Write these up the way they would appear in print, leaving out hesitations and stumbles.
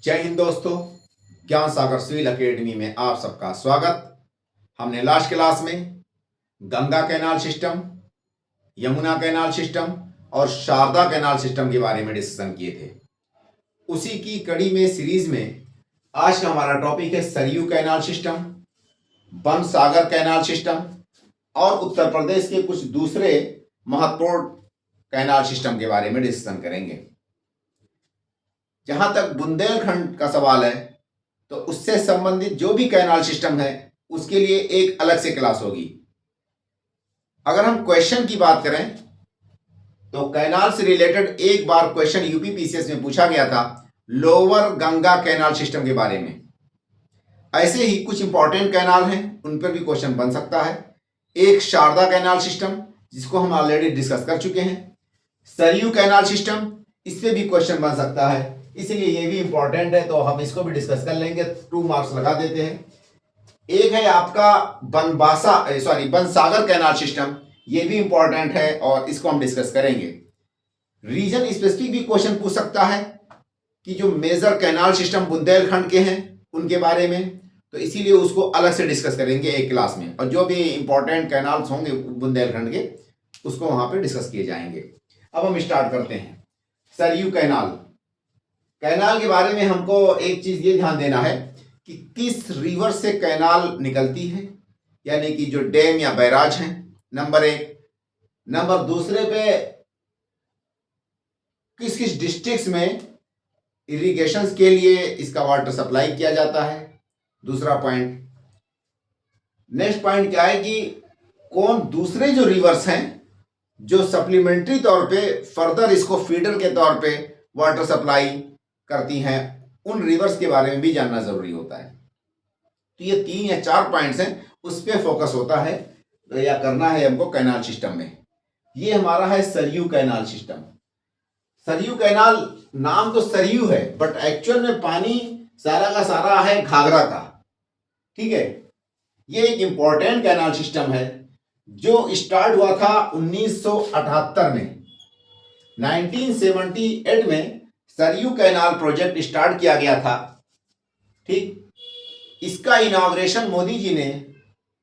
जय हिंद दोस्तों। ज्ञान सागर सिविल एकेडमी में आप सबका स्वागत। हमने लास्ट क्लास में Ganga canal system, Yamuna canal system और शारदा कैनाल सिस्टम के बारे में डिस्कशन किए थे। उसी की कड़ी में सीरीज में आज का हमारा टॉपिक है Saryu canal system, Bansagar canal system और उत्तर प्रदेश के कुछ दूसरे महत्वपूर्ण कैनाल सिस्टम के बारे में डिस्कशन करेंगे। जहां तक बुंदेलखंड का सवाल है तो उससे संबंधित जो भी कैनाल सिस्टम है उसके लिए एक अलग से क्लास होगी। अगर हम क्वेश्चन की बात करें तो कैनाल से रिलेटेड एक बार क्वेश्चन यूपी पीसीएस में पूछा गया था लोअर गंगा कैनाल सिस्टम के बारे में। ऐसे ही कुछ इंपॉर्टेंट कैनाल हैं, उन पर भी क्वेश्चन बन सकता है। एक शारदा कैनाल सिस्टम जिसको हम ऑलरेडी डिस्कस कर चुके हैं, सरयू कैनाल सिस्टम, इस पे भी क्वेश्चन बन सकता है, इसलिए ये भी इंपॉर्टेंट है तो हम इसको भी डिस्कस कर लेंगे। 2 मार्क्स लगा देते हैं। एक है आपका बनसागर कैनाल सिस्टम, ये भी इंपॉर्टेंट है और इसको हम डिस्कस करेंगे। रीजन स्पेसिफिक भी क्वेश्चन पूछ सकता है कि जो मेजर कैनाल सिस्टम बुंदेलखंड के हैं उनके बारे में, तो इसीलिए उसको अलग से डिस्कस करेंगे एक क्लास में, और जो भी इंपॉर्टेंट कैनाल्स होंगे बुंदेलखंड के उसको वहां पे डिस्कस किए जाएंगे। अब हम स्टार्ट करते हैं। सरयू कैनाल के बारे में हमको एक चीज ये ध्यान देना है कि किस रिवर से कैनाल निकलती है, यानी कि जो डैम या बैराज हैं, नंबर 1। नंबर दूसरे पे किस किस डिस्ट्रिक्ट्स में इरिगेशन के लिए इसका वाटर सप्लाई किया जाता है, दूसरा पॉइंट। नेक्स्ट पॉइंट क्या है कि कौन दूसरे जो रिवर्स हैं जो सप्लीमेंट्री तौर पे फर्दर इसको फीडर के तौर पे वाटर सप्लाई करती हैं, उन रिवर्स के बारे में भी जानना जरूरी होता है। तो ये 3 या 4 पॉइंट्स हैं, उस पर फोकस होता है या करना है हमको कैनाल सिस्टम में। ये हमारा है Saryu canal system. Saryu canal, नाम तो सरयू है बट एक्चुअल में पानी सारा का सारा है घाघरा का, ठीक है। ये एक इंपॉर्टेंट कैनाल सिस्टम है जो स्टार्ट हुआ था 1978 में। 1978 में सरयू कैनाल प्रोजेक्ट स्टार्ट किया गया था, ठीक। इसका इनॉग्रेशन मोदी जी ने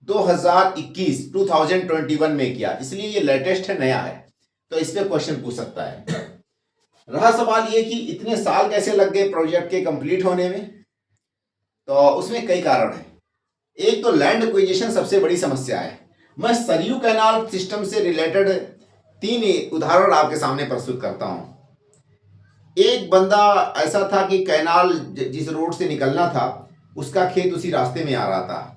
2021 में किया, इसलिए ये लेटेस्ट है, नया है, तो इस पे क्वेश्चन पूछ सकता है। रहा सवाल ये कि इतने साल कैसे लग गए प्रोजेक्ट के कंप्लीट होने में, तो उसमें कई कारण हैं। एक तो लैंड एक्विजिशन सबसे बड़ी समस्या है। मैं सरयू कैनाल सिस्टम से रिलेटेड 3 उदाहरण आपके सामने प्रस्तुत करता हूं। एक बंदा ऐसा था कि कैनाल जिस रोड से निकलना था उसका खेत उसी रास्ते में आ रहा था,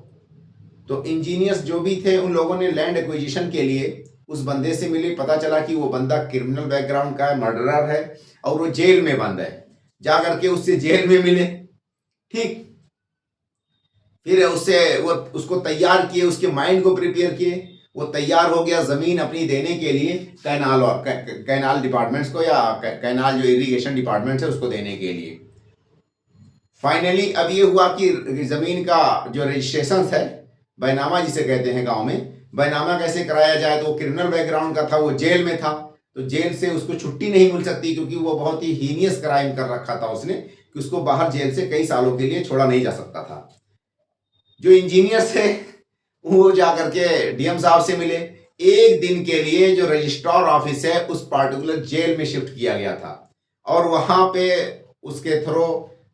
तो इंजीनियर्स जो भी थे उन लोगों ने लैंड एक्विजिशन के लिए उस बंदे से मिले। पता चला कि वो बंदा क्रिमिनल बैकग्राउंड का है, मर्डरर है और वो जेल में बंद है। जा करके उससे जेल में मिले, ठीक। फिर उसको तैयार किए, उसके माइंड को प्रिपेयर किए, वो तैयार हो गया जमीन अपनी देने के लिए कैनाल डिपार्टमेंट्स को, या कैनाल जो इरिगेशन डिपार्टमेंट है उसको देने के लिए। फाइनली अब ये हुआ कि जमीन का जो रजिस्ट्रेशन है, बैनामा जिसे कहते हैं गांव में, बैनामा कैसे कराया जाए, तो वो क्रिमिनल बैकग्राउंड का था, वो जेल में था, तो जेल से उसको छुट्टी नहीं मिल सकती क्योंकि वो बहुत ही हीनियस क्राइम कर रखा था उसने, कि उसको बाहर जेल से कई सालों के लिए छोड़ा नहीं जा सकता था। जो इंजीनियर थे वो जाकर के डीएम साहब से मिले। एक दिन के लिए जो रजिस्ट्रार ऑफिस है उस पार्टिकुलर जेल में शिफ्ट किया गया था और वहां पे उसके थ्रू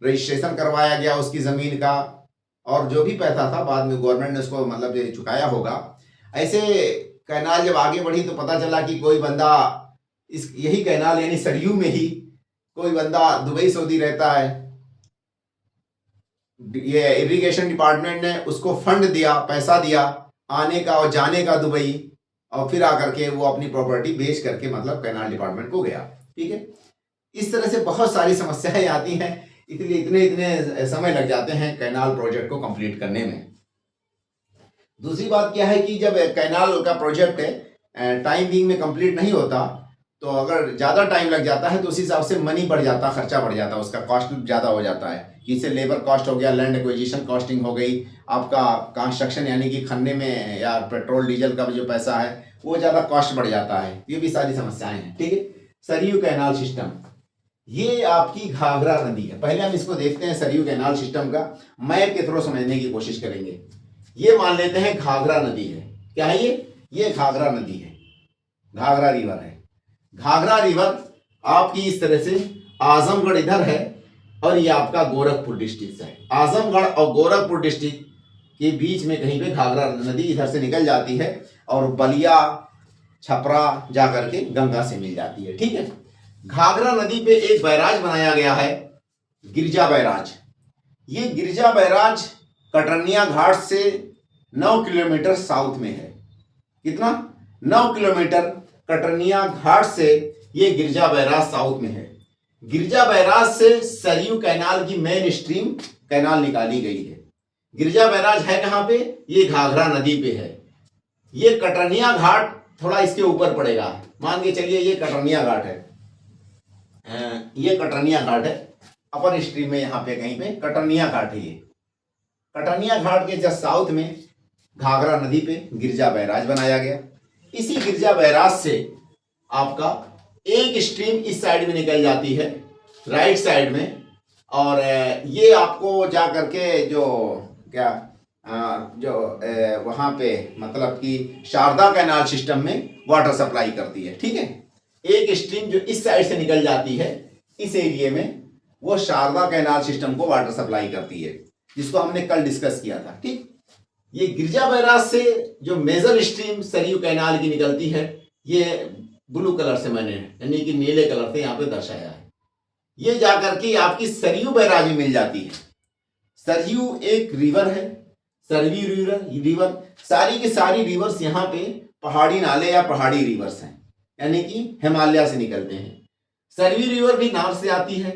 रजिस्ट्रेशन करवाया गया उसकी जमीन का, और जो भी पैसा था बाद में गवर्नमेंट ने उसको मतलब चुकाया होगा। ऐसे कैनाल जब आगे बढ़ी तो पता चला कि कोई बंदा यही कैनाल यानी सरयू में ही कोई बंदा दुबई सऊदी रहता है। ये इरिगेशन डिपार्टमेंट ने उसको फंड दिया, पैसा दिया आने का और जाने का दुबई, और फिर आकर के वो अपनी प्रॉपर्टी बेच करके मतलब कैनाल डिपार्टमेंट को गया, ठीक है। इस तरह से बहुत सारी समस्याएं आती हैं, इसलिए इतने समय लग जाते हैं कैनाल प्रोजेक्ट को कंप्लीट करने में। दूसरी बात क्या है कि जब कैनाल का प्रोजेक्ट टाइम बीइंग में कंप्लीट नहीं होता, तो अगर ज़्यादा टाइम लग जाता है तो उस हिसाब से मनी बढ़ जाता, खर्चा बढ़ जाता, उसका कॉस्ट ज़्यादा हो जाता है। इससे लेबर कॉस्ट हो गया, लैंड एक्विजिशन कॉस्टिंग हो गई, आपका कंस्ट्रक्शन यानी कि खनने में या पेट्रोल डीजल का जो पैसा है वो ज़्यादा कॉस्ट बढ़ जाता है। ये भी सारी समस्याएं हैं, ठीक है। सरयू कैनाल सिस्टम, ये आपकी घाघरा नदी है। पहले हम इसको देखते हैं सरयू कैनाल सिस्टम का मैप के थ्रू समझने की कोशिश करेंगे। ये मान लेते हैं घाघरा नदी है। क्या है ये घाघरा नदी है, घाघरा रिवर है। घाघरा रिवर आपकी इस तरह से आजमगढ़ इधर है और ये आपका गोरखपुर डिस्ट्रिक्ट है। आजमगढ़ और गोरखपुर डिस्ट्रिक्ट के बीच में कहीं पे घाघरा नदी इधर से निकल जाती है और बलिया छपरा जाकर के गंगा से मिल जाती है। ठीक है, घाघरा नदी पे एक बैराज बनाया गया है, गिरजा बैराज। ये गिरजा बैराज कटरनिया घाट से 9 किलोमीटर साउथ में है। कितना? 9 किलोमीटर कटरनिया घाट से ये गिरजा बैराज साउथ में है। गिरजा बैराज से सरयू कैनाल की मेन स्ट्रीम कैनाल निकाली गई है। गिरजा बैराज है कहां पे? ये घाघरा नदी पे है। ये कटरनिया घाट थोड़ा इसके ऊपर पड़ेगा, मान के चलिए ये कटरनिया घाट है, ये कटरनिया घाट है अपर स्ट्रीम में, यहाँ पे कहीं पे कटरनिया घाट है। ये कटरनिया घाट के जस्ट साउथ में घाघरा नदी पे गिरजा बैराज बनाया गया। इसी गिरजा बैराज से आपका एक स्ट्रीम इस साइड में निकल जाती है, राइट साइड में, और ये आपको जा करके जो क्या वहाँ पे मतलब कि शारदा कैनाल सिस्टम में वाटर सप्लाई करती है। ठीक है, एक स्ट्रीम जो इस साइड से निकल जाती है इस एरिया में, वो शारदा कैनाल सिस्टम को वाटर सप्लाई करती है, जिसको हमने कल डिस्कस किया था। ठीक, ये गिरजा बैराज से जो मेजर स्ट्रीम सरयू कैनाल की निकलती है, ये ब्लू कलर से मैंने यानी कि नीले कलर से यहाँ पे दर्शाया है। ये जाकर के आपकी सरयू बैराज में मिल जाती है। सरयू एक रिवर है, सरयू रिवर सारी की सारी रिवर्स यहाँ पे पहाड़ी नाले या पहाड़ी रिवर्स हैं, यानी कि हिमालय से निकलते हैं। सरयू रिवर भी नॉर्थ से आती है,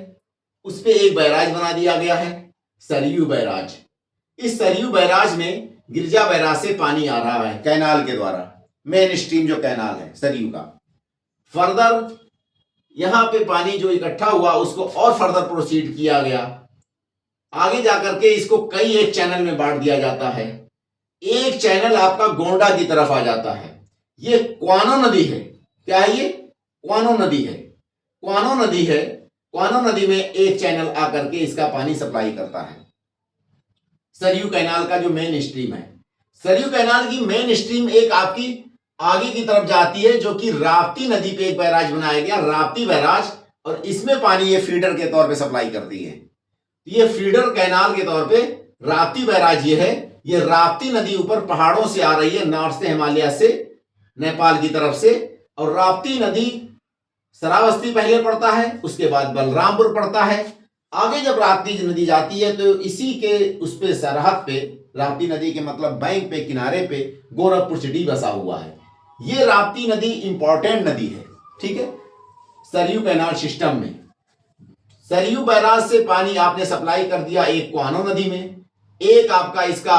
उस पे एक बैराज बना दिया गया है, सरयू बैराज। इस सरयू बैराज में गिरजा बैराज से पानी आ रहा है कैनाल के द्वारा, मेन स्ट्रीम जो कैनाल है सरयू का। फर्दर यहाँ पे पानी जो इकट्ठा हुआ उसको और फर्दर प्रोसीड किया गया, आगे जाकर के इसको कई एक चैनल में बांट दिया जाता है। एक चैनल आपका गोंडा की तरफ आ जाता है, ये क्वानो नदी है। क्या है ये? क्वानो नदी है। क्वानो नदी है, क्वानो नदी में एक चैनल आकर के इसका पानी सप्लाई करता है सरयू कैनाल का जो मेन स्ट्रीम है। सरयू कैनाल की मेन स्ट्रीम एक आपकी आगे की तरफ जाती है, जो कि राप्ती नदी पे एक बैराज बनाया गया, राप्ती बैराज, और इसमें पानी ये फीडर के तौर पे सप्लाई करती है। ये फीडर कैनाल के तौर पे राप्ती बैराज ये है। ये राप्ती नदी ऊपर पहाड़ों से आ रही है, नॉर्थ से, हिमालय से, नेपाल की तरफ से, और राप्ती नदी श्रावस्ती पहले पड़ता है, उसके बाद बलरामपुर पड़ता है। आगे जब राप्ती नदी जाती है तो इसी के उस पे सरहद पे, राप्ती नदी के मतलब बैंक पे, किनारे पे गोरखपुर सिटी बसा हुआ है। ये राप्ती नदी इंपॉर्टेंट नदी है। ठीक है, सरयू कैनाल सिस्टम में सरयू बैराज से पानी आपने सप्लाई कर दिया एक क्वानो नदी में, एक आपका इसका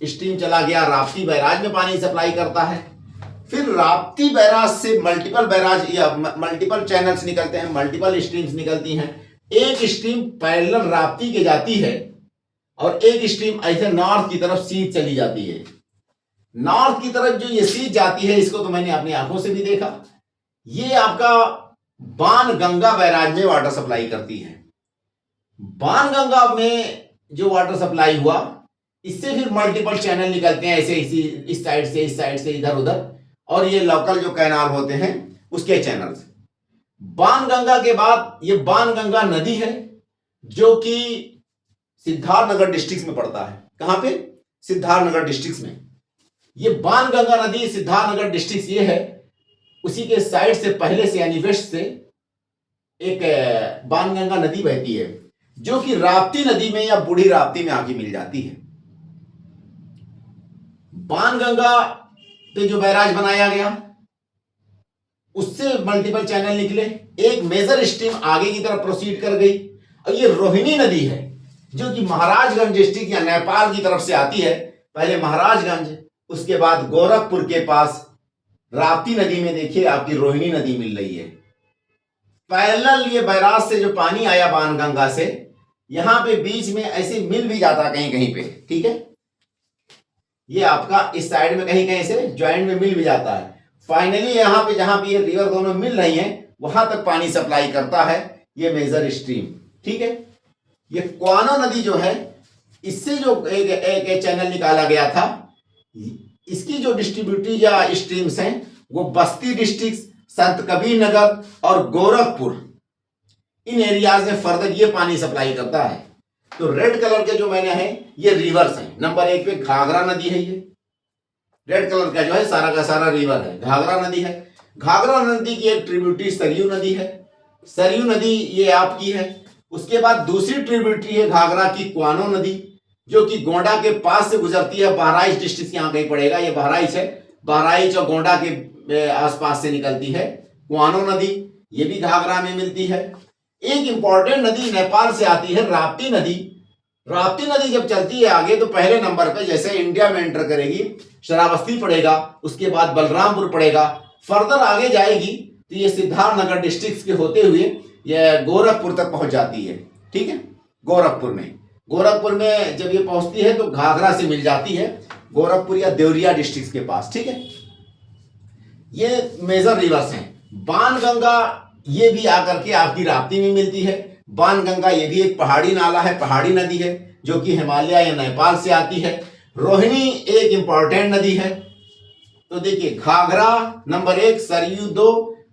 स्ट्रीम चला गया राप्ती बैराज में पानी सप्लाई करता है। फिर राप्ती बैराज से मल्टीपल बैराज या मल्टीपल चैनल्स निकलते हैं, मल्टीपल स्ट्रीम्स निकलती हैं। एक स्ट्रीम पैरेलल राप्ती के जाती है और एक स्ट्रीम ऐसे नॉर्थ की तरफ सीध चली जाती है। नॉर्थ की तरफ जो ये सीध जाती है, इसको तो मैंने अपनी आंखों से भी देखा, ये आपका बाणगंगा बैराज में वाटर सप्लाई करती है। बाणगंगा में जो वाटर सप्लाई हुआ, इससे फिर मल्टीपल चैनल निकलते हैं ऐसे, इस साइड से इधर उधर, और ये लोकल जो कैनाल होते हैं उसके चैनल्स। बाणगंगा के बाद ये बाणगंगा नदी है, जो कि सिद्धार्थनगर डिस्ट्रिक्ट में पड़ता है। कहां पे? सिद्धार्थनगर डिस्ट्रिक्ट में। ये बाणगंगा नदी सिद्धार्थनगर डिस्ट्रिक्ट ये है, उसी के साइड से पहले से यानी वेस्ट से एक बाणगंगा नदी बहती है, जो कि राप्ती नदी में या बूढ़ी राप्ती में आके मिल जाती है। बाणगंगा पे जो बैराज बनाया गया, उससे मल्टीपल चैनल निकले, एक मेजर स्ट्रीम आगे की तरफ प्रोसीड कर गई, और ये रोहिणी नदी है, जो कि महाराजगंज डिस्ट्रिक्ट या नेपाल की तरफ से आती है। पहले महाराजगंज, उसके बाद गोरखपुर के पास राप्ती नदी में देखिए आपकी रोहिणी नदी मिल रही है। पैरेलल ये बैराज से जो पानी आया बाणगंगा से, यहां पे बीच में ऐसे मिल भी जाता कहीं कहीं पे। ठीक है, ये आपका इस साइड में कहीं कहीं से ज्वाइंट में मिल भी जाता है। फाइनली यहाँ पे जहां पे ये रिवर दोनों मिल रही हैं, वहां तक पानी सप्लाई करता है ये मेजर स्ट्रीम, ठीक है। ये क्वानो नदी जो है, इससे जो एक चैनल निकाला गया था, इसकी जो डिस्ट्रीब्यूटरी या स्ट्रीम्स हैं वो बस्ती डिस्ट्रिक्ट, संत कबीर नगर और गोरखपुर, इन एरियाज में फर्दर ये पानी सप्लाई करता है। तो रेड कलर के जो मैंने है ये रिवर्स हैं। नंबर 1 पे घाघरा नदी है, ये रेड कलर का जो है सारा का सारा रिवर है, घाघरा नदी है। घाघरा नदी की एक ट्रिब्यूटरी सरयू नदी है, सरयू नदी ये आपकी है। उसके बाद दूसरी ट्रिब्यूटरी है घाघरा की क्वानो नदी, जो कि गोंडा के पास से गुजरती है। बहराइच डिस्ट्रिक्ट यहाँ कहीं पड़ेगा, ये बहराइच है, बहराइच और गोंडा के आसपास से निकलती है क्वानो नदी, ये भी घाघरा में मिलती है। एक इंपॉर्टेंट नदी नेपाल से आती है, राप्ती नदी। राप्ती नदी जब चलती है आगे तो पहले नंबर पे जैसे इंडिया में एंटर करेगी श्रावस्ती पड़ेगा, उसके बाद बलरामपुर पड़ेगा, फर्दर आगे जाएगी तो ये सिद्धार्थनगर डिस्ट्रिक्ट के होते हुए ये गोरखपुर तक पहुंच जाती है, ठीक है। गोरखपुर में जब ये पहुंचती है तो घाघरा से मिल जाती है, गोरखपुर या देवरिया डिस्ट्रिक्ट के पास, ठीक है। ये मेजर रिवर्स हैं। बाणगंगा ये भी आकर के आपकी राप्ती में मिलती है। बाणगंगा ये भी एक पहाड़ी नाला है, पहाड़ी नदी है, जो कि हिमालय या नेपाल से आती है। रोहिणी एक इंपॉर्टेंट नदी है। तो देखिए घाघरा नंबर 1, सरयू 2,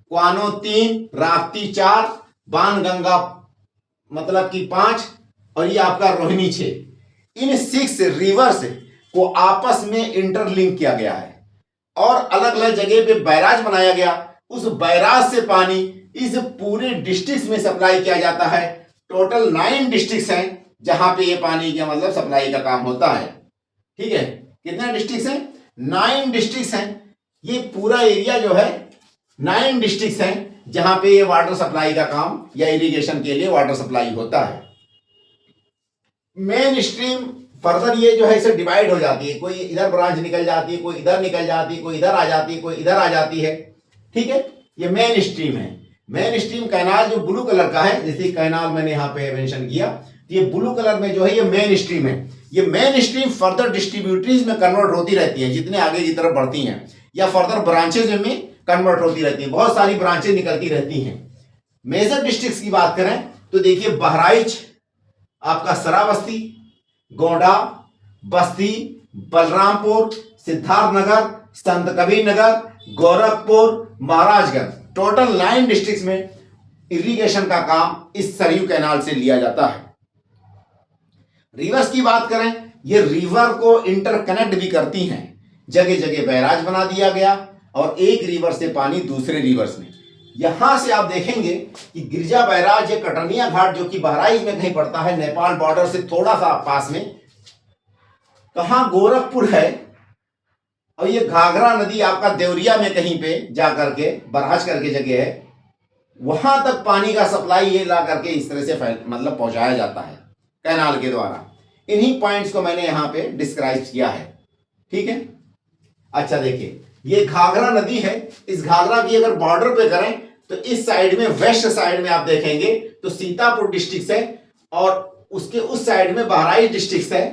क्वानो 3, राप्ती 4, बाणगंगा मतलब कि 5 और ये आपका रोहिणी 6। इन 6 रिवर्स को आपस में इंटरलिंक किया गया है और अलग अलग जगह पे बैराज बनाया गया। उस बैराज से पानी इस पूरे डिस्ट्रिक्ट में सप्लाई किया जाता है। टोटल 9 डिस्ट्रिक्ट हैं जहां पे ये पानी का मतलब सप्लाई का काम होता है, ठीक है। कितने डिस्ट्रिक्ट हैं? 9 डिस्ट्रिक्ट हैं। ये पूरा एरिया जो है 9 डिस्ट्रिक्ट हैं जहां पे ये वाटर सप्लाई का काम या इरिगेशन के लिए वाटर सप्लाई होता है। मेन स्ट्रीम फर्दर ये जो है इसे डिवाइड हो जाती है, कोई इधर ब्रांच निकल जाती है, कोई इधर निकल जाती है, कोई इधर आ जाती है, कोई इधर आ जाती है, ठीक है। ये मेन स्ट्रीम है। मेन स्ट्रीम कैनाल जो ब्लू कलर का है, जैसे कैनाल मैंने यहाँ पे मेंशन किया, तो ये ब्लू कलर में जो है ये मेन स्ट्रीम है। ये मेन स्ट्रीम फर्दर डिस्ट्रीब्यूटरीज में कन्वर्ट होती रहती है जितने आगे की तरफ बढ़ती हैं, या फर्दर ब्रांचेज में कन्वर्ट होती रहती है। बहुत सारी ब्रांचेज निकलती रहती हैं। मेजर डिस्ट्रिक्ट्स की बात करें तो देखिए बहराइच, आपका श्रावस्ती, गोंडा, बस्ती, बलरामपुर, सिद्धार्थनगर, संत कबीर नगर, गोरखपुर, महाराजगंज, टोटल 9 डिस्ट्रिक्ट्स में इरिगेशन का काम इस सरयू कैनाल से लिया जाता है। रिवर्स की बात करें, ये रिवर को इंटरकनेक्ट भी करती हैं। जगह जगह बैराज बना दिया गया और एक रिवर से पानी दूसरे रिवर्स में। यहां से आप देखेंगे कि गिरजा बैराज या कटनिया घाट जो कि बहराइच में कहीं पड़ता है, नेपाल बॉर्डर से थोड़ा सा पास में, कहां गोरखपुर है, और ये घाघरा नदी आपका देवरिया में कहीं पे जाकर के बरहाज करके जगह है, वहां तक पानी का सप्लाई ये ला करके इस तरह से मतलब पहुंचाया जाता है कैनाल के द्वारा। इन्हीं पॉइंट्स को मैंने यहां पे डिस्क्राइब किया है, ठीक है। अच्छा देखिए ये घाघरा नदी है। इस घाघरा की अगर बॉर्डर पे करें तो इस साइड में, वेस्ट साइड में आप देखेंगे तो सीतापुर डिस्ट्रिक्ट है और उसके उस साइड में बहराइच डिस्ट्रिक्ट है,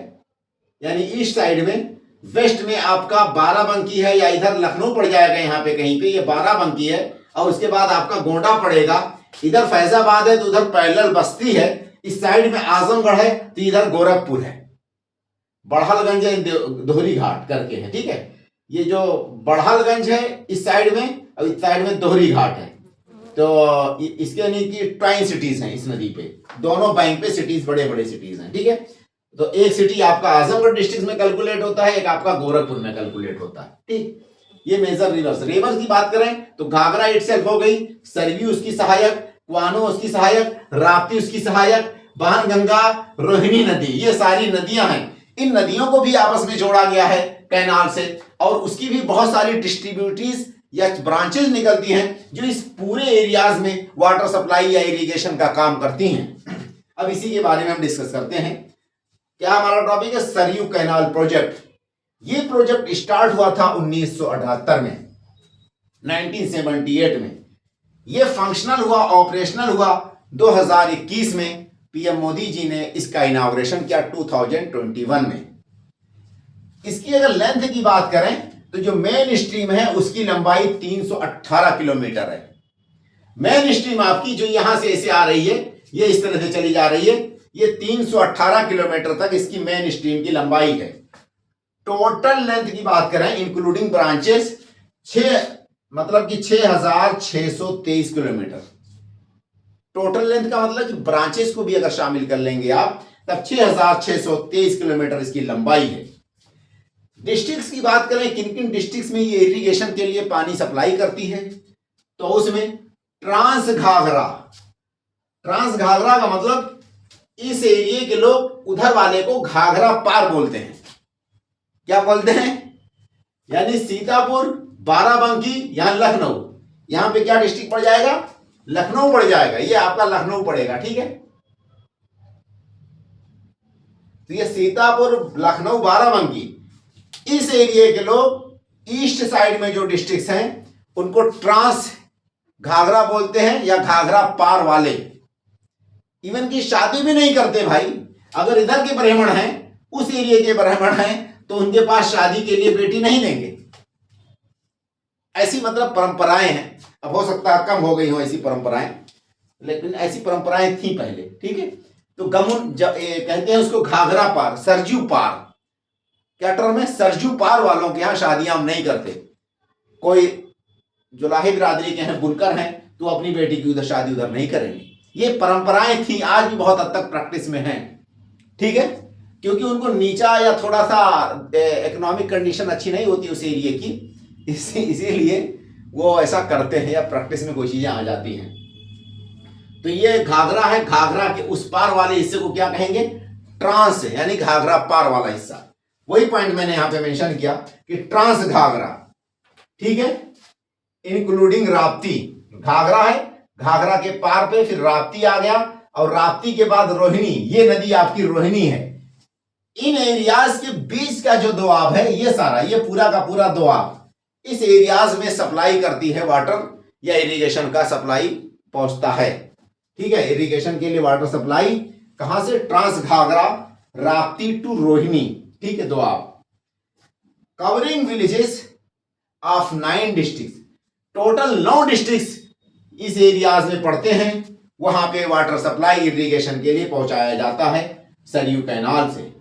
यानी ईस्ट साइड में। वेस्ट में आपका बाराबंकी है या इधर लखनऊ पड़ जाएगा, यहाँ पे कहीं पे ये बाराबंकी है, और उसके बाद आपका गोंडा पड़ेगा। इधर फैजाबाद है तो उधर पैरेलल बस्ती है, इस साइड में आजमगढ़ है तो इधर गोरखपुर है, बड़हलगंज दोहरी घाट करके है, ठीक है। ये जो बड़हलगंज है इस साइड में और इस साइड में दोहरी घाट है। तो इसके यानी कि ट्वाइन सिटीज हैं इस नदी पे, दोनों बैंक पे सिटीज बड़े बड़े सिटीज हैं, ठीक है। तो एक सिटी आपका आजमगढ़ डिस्ट्रिक्ट में कैलकुलेट होता है, एक आपका गोरखपुर में कैलकुलेट होता है, ठीक। ये मेजर रिवर्स की बात करें तो घाघरा इटसेल्फ हो गई, सरयू उसकी सहायक, क्वानो उसकी सहायक, राप्ती उसकी सहायक, बाणगंगा, रोहिणी नदी, ये सारी नदियां हैं। इन नदियों को भी आपस में जोड़ा गया है कैनाल से, और उसकी भी बहुत सारी डिस्ट्रीब्यूटरीज या ब्रांचेज निकलती हैं जो इस पूरे एरियाज में वाटर सप्लाई या इरिगेशन का काम करती हैं। अब इसी के बारे में हम डिस्कस करते हैं। क्या हमारा टॉपिक है? Saryu canal project. ये प्रोजेक्ट स्टार्ट हुआ था 1978 में, 1978 में। ये फंक्शनल हुआ, ऑपरेशनल हुआ 2021 में। पीएम मोदी जी ने इसका इनॉग्रेशन किया 2021 में। इसकी अगर लेंथ की बात करें तो जो मेन स्ट्रीम है उसकी लंबाई 318 किलोमीटर है। मेन स्ट्रीम आपकी जो यहां से ऐसे आ रही है, ये इस तरह से चली जा रही है, ये 318 किलोमीटर तक इसकी मेन स्ट्रीम की लंबाई है। टोटल लेंथ की बात करें including branches, 6623 kilometre. Total length का मतलब कि ब्रांचेस को भी अगर शामिल कर लेंगे आप, तब 6623 किलोमीटर इसकी लंबाई है। डिस्ट्रिक्ट्स की बात करें, किन किन डिस्ट्रिक्ट्स में ये इरिगेशन के लिए पानी सप्लाई करती है, तो उसमें ट्रांस घाघरा का मतलब इस एरिया के लोग उधर वाले को घाघरा पार बोलते हैं। क्या बोलते हैं? यानी सीतापुर, बाराबंकी, यहां लखनऊ, यहां पे क्या डिस्ट्रिक्ट पड़ जाएगा? लखनऊ पड़ जाएगा। ये आपका लखनऊ पड़ेगा, ठीक है। तो ये सीतापुर, लखनऊ, बाराबंकी, इस एरिया के लोग ईस्ट साइड में जो डिस्ट्रिक्ट्स हैं उनको ट्रांस घाघरा बोलते हैं या घाघरा पार वाले। इवन की शादी भी नहीं करते भाई। अगर इधर के ब्राह्मण हैं, उस एरिया के ब्राह्मण हैं, तो उनके पास शादी के लिए बेटी नहीं देंगे। ऐसी मतलब परंपराएं हैं। अब हो सकता है कम हो गई हो ऐसी परंपराएं, लेकिन ऐसी परंपराएं थी पहले, ठीक है। तो गमुन कहते हैं उसको घाघरा पार, सरजू पार। क्या टर्म है? सरजू पार वालों के यहां शादियां हम नहीं करते। कोई जुलाही बिरादरी के हैं, बुनकर हैं, तो अपनी बेटी की उधर शादी उधर नहीं करेंगे। ये परंपराएं थी, आज भी बहुत हद तक प्रैक्टिस में हैं, ठीक है। क्योंकि उनको नीचा या थोड़ा सा इकोनॉमिक कंडीशन अच्छी नहीं होती उस एरिया की, इसीलिए वो ऐसा करते हैं या प्रैक्टिस में कोई चीजें आ जाती हैं। तो ये घाघरा है, घाघरा के उस पार वाले हिस्से को क्या कहेंगे? ट्रांस, यानी घाघरा पार वाला हिस्सा। वही पॉइंट मैंने यहां पे मेंशन किया कि ट्रांस घाघरा, ठीक है, इंक्लूडिंग राप्ती। घाघरा है, घाघरा के पार पे फिर राप्ती आ गया, और राप्ती के बाद रोहिणी, ये नदी आपकी रोहिणी है। इन एरियाज के बीच का जो दोआब है, ये सारा, ये पूरा का पूरा दोआब इस एरियाज में सप्लाई करती है वाटर, या इरिगेशन का सप्लाई पहुंचता है, ठीक है। इरिगेशन के लिए वाटर सप्लाई कहां से? ट्रांस घाघरा, राप्ती टू रोहिणी, ठीक है, Doab. Covering villages of 9 district, total 9 district इस एरियाज में पड़ते हैं। वहां पे वाटर सप्लाई इरिगेशन के लिए पहुंचाया जाता है सरयू कैनाल से।